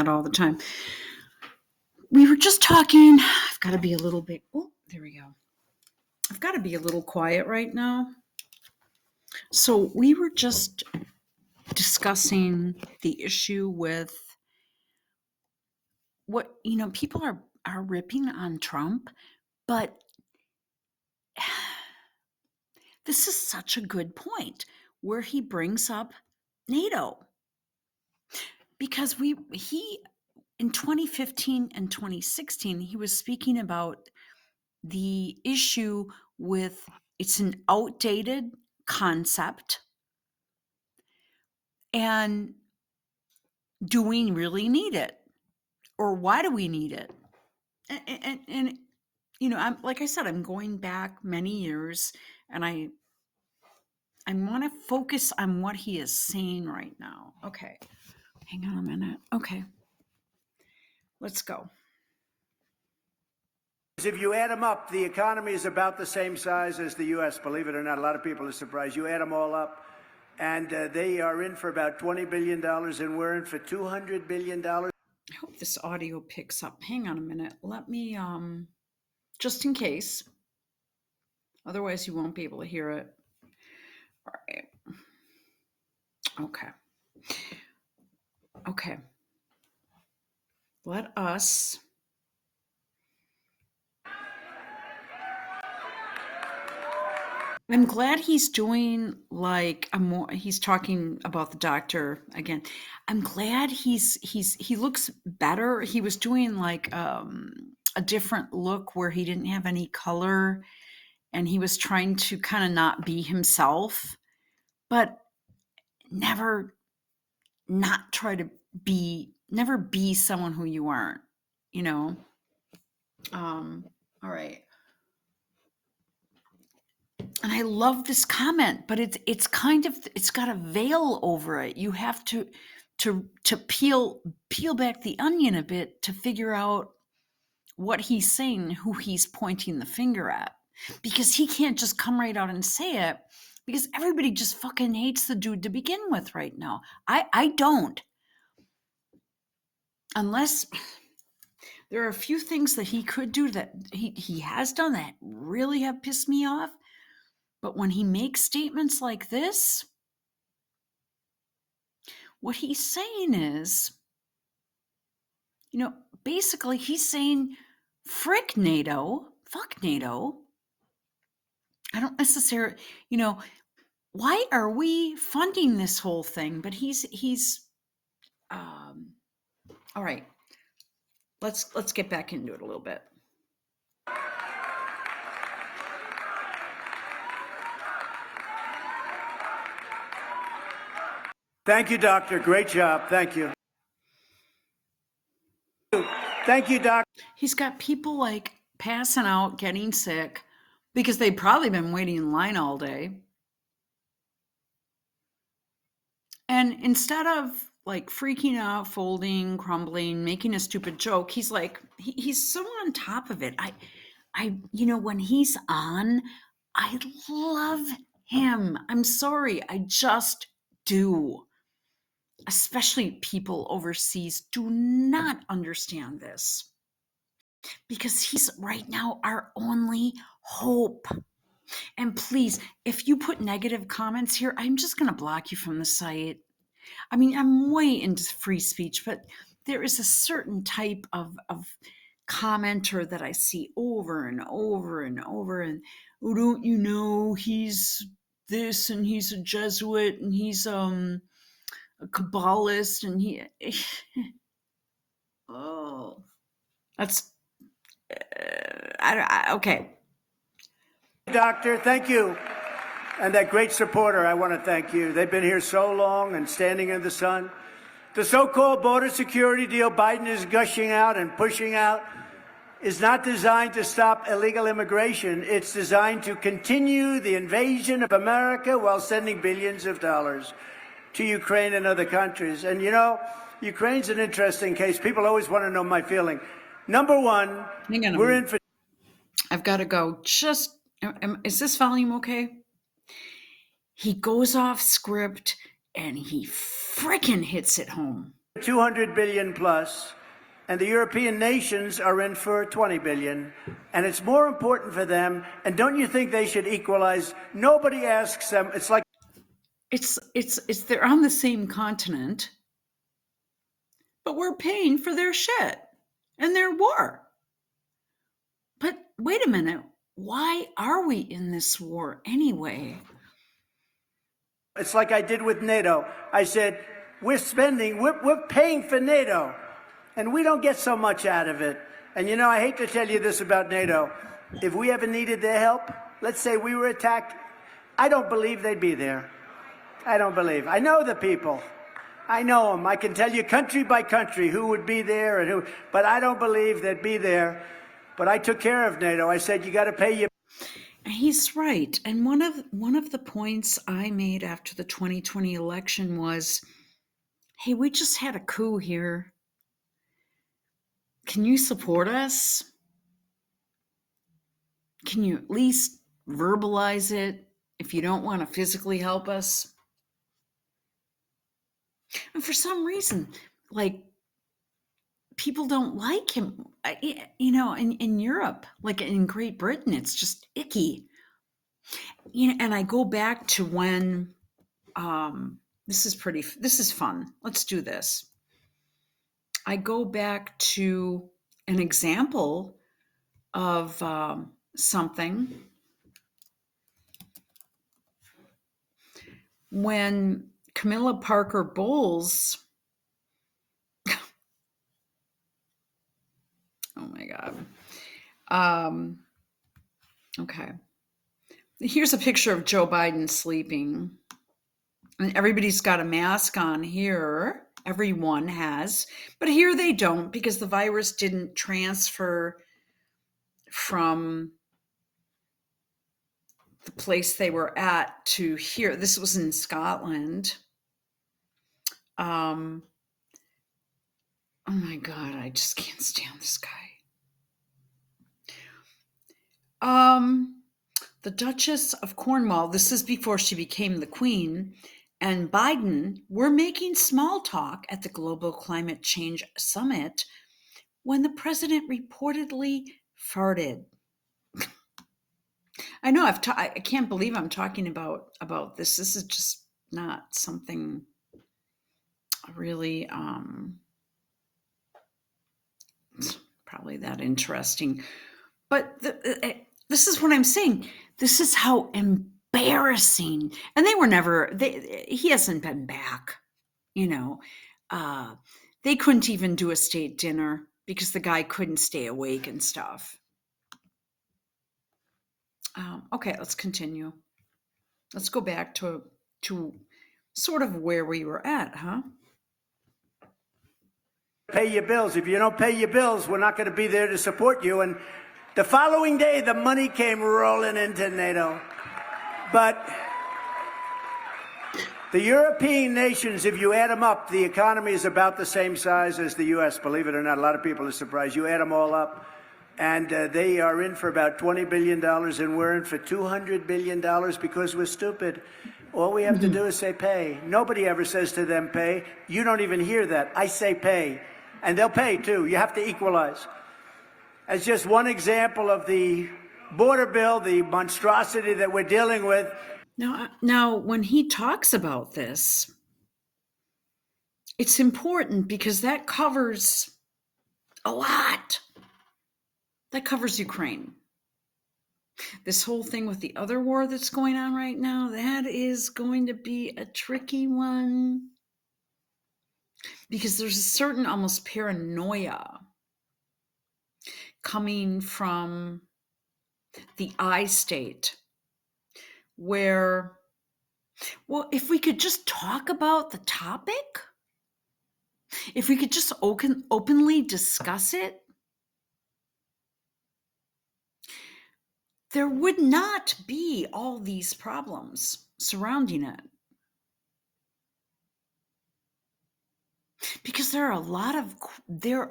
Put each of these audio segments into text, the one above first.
that all the time. We were just talking. I've got to be a little bit. Oh, there we go. I've got to be a little quiet right now. So we were just discussing the issue with what, people are ripping on Trump, but this is such a good point where he brings up NATO. Because he in 2015 and 2016, he was speaking about the issue with it's an outdated concept. And do we really need it? Or why do we need it? And I'm like I said, I'm going back many years, and I want to focus on what he is saying right now. Okay, hang on a minute. Okay, let's go. If you add them up, the economy is about the same size as the U.S., believe it or not. A lot of people are surprised. You add them all up, and they are in for about $20 billion, and we're in for $200 billion. I hope this audio picks up. Hang on a minute. Let me, just in case. Otherwise, you won't be able to hear it. All right. Okay. Let us. I'm glad he's doing like he's talking about the doctor again. I'm glad he looks better. He was doing like a different look where he didn't have any color, and he was trying to kind of not be himself, but never be someone who you aren't, all right. And I love this comment, but it's got a veil over it. You have to peel back the onion a bit to figure out what he's saying, who he's pointing the finger at, because he can't just come right out and say it, because everybody just fucking hates the dude to begin with right now. I don't, unless there are a few things that he could do that he has done that really have pissed me off. But when he makes statements like this, what he's saying is, basically he's saying, frick NATO, fuck NATO. I don't necessarily, why are we funding this whole thing? But he's all right. Let's get back into it a little bit. Thank you, doctor. Great job. Thank you. Thank you, doctor. He's got people like passing out, getting sick, because they've probably been waiting in line all day. And instead of like freaking out, folding, crumbling, making a stupid joke, he's like, he's so on top of it. When he's on, I love him. I'm sorry. I just do. Especially people overseas do not understand this, because he's right now our only hope. And please, if you put negative comments here, I'm just going to block you from the site. I mean, I'm way into free speech, but there is a certain type of commenter that I see over and over and over. And, oh, don't you know, he's this, and he's a Jesuit, and he's a Kabbalist, and he oh, that's okay. Doctor, thank you. And that great supporter, I want to thank you. They've been here so long and standing in the sun. The so-called border security deal Biden is gushing out and pushing out is not designed to stop illegal immigration. It's designed to continue the invasion of America while sending billions of dollars to Ukraine and other countries. And Ukraine's an interesting case. People always want to know my feeling. Number one, we're in for... I've got to go. Is this volume okay? He goes off script and he frickin' hits it home. 200 billion plus, and the European nations are in for 20 billion, and it's more important for them. And don't you think they should equalize? Nobody asks them. It's like It's they're on the same continent, but we're paying for their shit and their war. But wait a minute, why are we in this war anyway? it's like I did with NATO. I said, we're paying for NATO, and we don't get so much out of it. And you know, I hate to tell you this about NATO. If we ever needed their help, let's say we were attacked, I don't believe they'd be there. I don't believe. I know the people. I know them. I can tell you country by country who would be there and who, but I don't believe they'd be there. But I took care of NATO. I said, you got to pay your. And he's right. And one of the points I made after the 2020 election was, hey, we just had a coup here. Can you support us? Can you at least verbalize it if you don't want to physically help us? And for some reason, like, people don't like him. You know, in Europe, like in Great Britain, it's just icky. You know, and I go back to when this is fun. Let's do this. I go back to an example of something when Camilla Parker Bowles, oh my God. Okay. Here's a picture of Joe Biden sleeping. And everybody's got a mask on here. Everyone has. But here they don't, because the virus didn't transfer from the place they were at to here. This was in Scotland. Oh my God, I just can't stand this guy. The Duchess of Cornwall, this is before she became the Queen, and Biden were making small talk at the Global Climate Change Summit when the president reportedly farted. I know I can't believe I'm talking about this. This is just not something really probably that interesting. But this is what I'm saying. This is how embarrassing. And they were never. He hasn't been back. You know, they couldn't even do a state dinner because the guy couldn't stay awake and stuff. Okay, let's continue. Let's go back to sort of where we were at, huh? Pay your bills. If you don't pay your bills, we're not going to be there to support you. And the following day, the money came rolling into NATO. But the European nations, if you add them up, the economy is about the same size as the U.S., believe it or not. A lot of people are surprised. You add them all up, and they are in for about $20 billion, and we're in for $200 billion because we're stupid. All we have to do is say pay. Nobody ever says to them pay. You don't even hear that. I say pay. And they'll pay, too. You have to equalize. As just one example of the border bill, the monstrosity that we're dealing with. Now, when he talks about this, it's important because that covers a lot. That covers Ukraine. This whole thing with the other war that's going on right now, that is going to be a tricky one. Because there's a certain almost paranoia coming from the I state where, well, if we could just talk about the topic, if we could just openly discuss it, there would not be all these problems surrounding it. Because there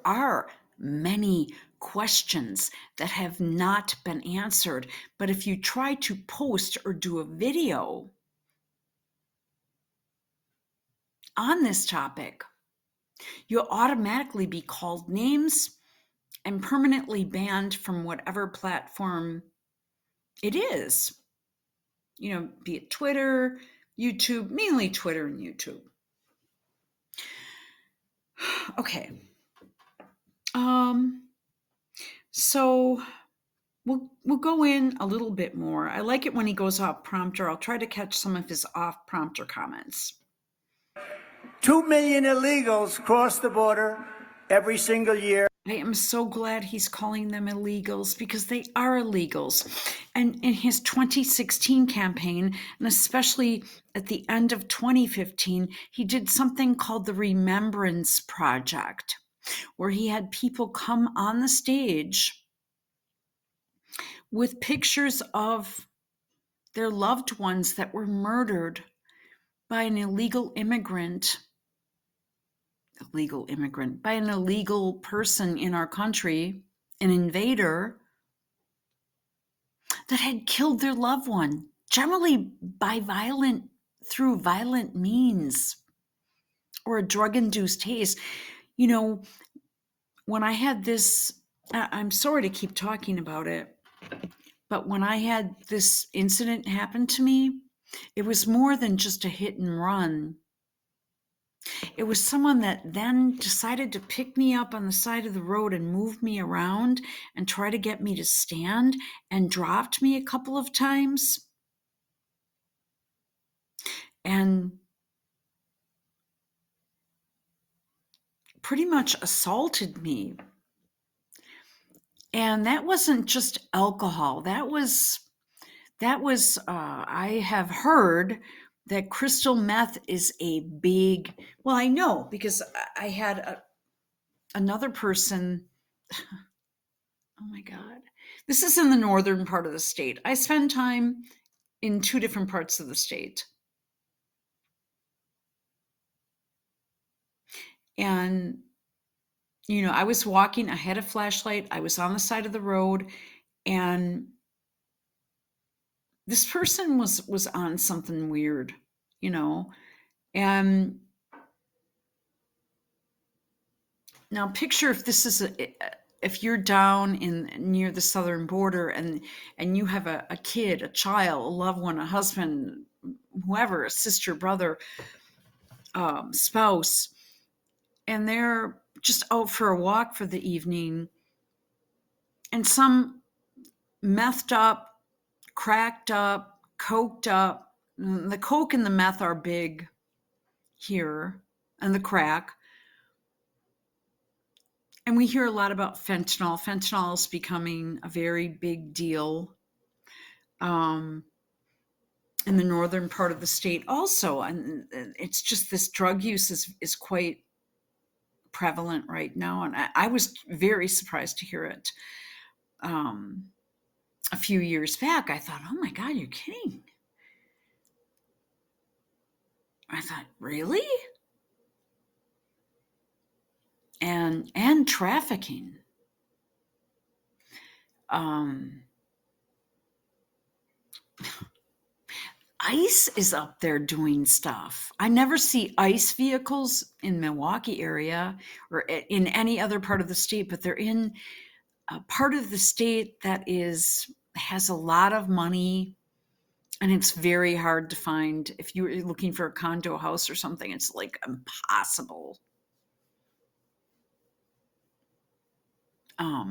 are many questions that have not been answered. But if you try to post or do a video on this topic, you'll automatically be called names and permanently banned from whatever platform it is. Be it Twitter, YouTube, mainly Twitter and YouTube. Okay. So we'll go in a little bit more. I like it when he goes off prompter. I'll try to catch some of his off prompter comments. 2 million illegals cross the border every single year. I am so glad he's calling them illegals because they are illegals. And in his 2016 campaign, and especially at the end of 2015, he did something called the Remembrance Project, where he had people come on the stage with pictures of their loved ones that were murdered by an illegal immigrant, by an illegal person in our country, an invader that had killed their loved one, generally through violent means or a drug-induced haze. When I had this, I'm sorry to keep talking about it, but when I had this incident happen to me, it was more than just a hit and run. It was someone that then decided to pick me up on the side of the road and move me around and try to get me to stand and dropped me a couple of times and pretty much assaulted me. And that wasn't just alcohol. That was I have heard that crystal meth is a big, well, I know because I had another person. Oh my God. This is in the northern part of the state. I spend time in 2 different parts of the state. And, I was walking, I had a flashlight, I was on the side of the road, and this person was on something weird, and now picture if this is if you're down near the southern border and you have a kid, a child, a loved one, a husband, whoever, a sister, brother, spouse, and they're just out for a walk for the evening, and some methed up, cracked up, coked up. The coke and the meth are big here, and the crack. And we hear a lot about fentanyl. Fentanyl is becoming a very big deal in the northern part of the state also. And it's just this drug use is quite prevalent right now. And I was very surprised to hear it. A few years back, I thought, oh my God, you're kidding. I thought, really? And trafficking. ICE is up there doing stuff. I never see ICE vehicles in Milwaukee area or in any other part of the state, but they're in a part of the state that has a lot of money, and it's very hard to find. If you're looking for a condo house or something, it's like impossible.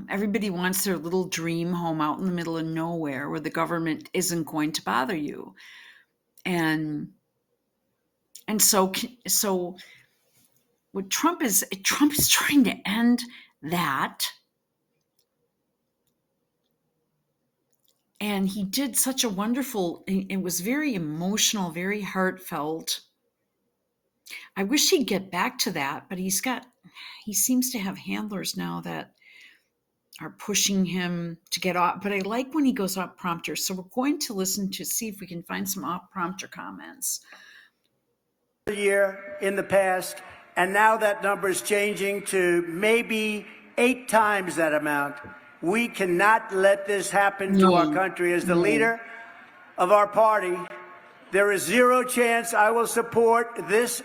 Everybody wants their little dream home out in the middle of nowhere where the government isn't going to bother you. And so what Trump is trying to end that. And he did such a wonderful, it was very emotional, very heartfelt. I wish he'd get back to that, but he seems to have handlers now that are pushing him to get off. But I like when he goes off prompter. So we're going to listen to see if we can find some off prompter comments. A year in the past, and now that number is changing to maybe 8 times that amount. We cannot let this happen to our country. As the leader of our party, there is zero chance I will support this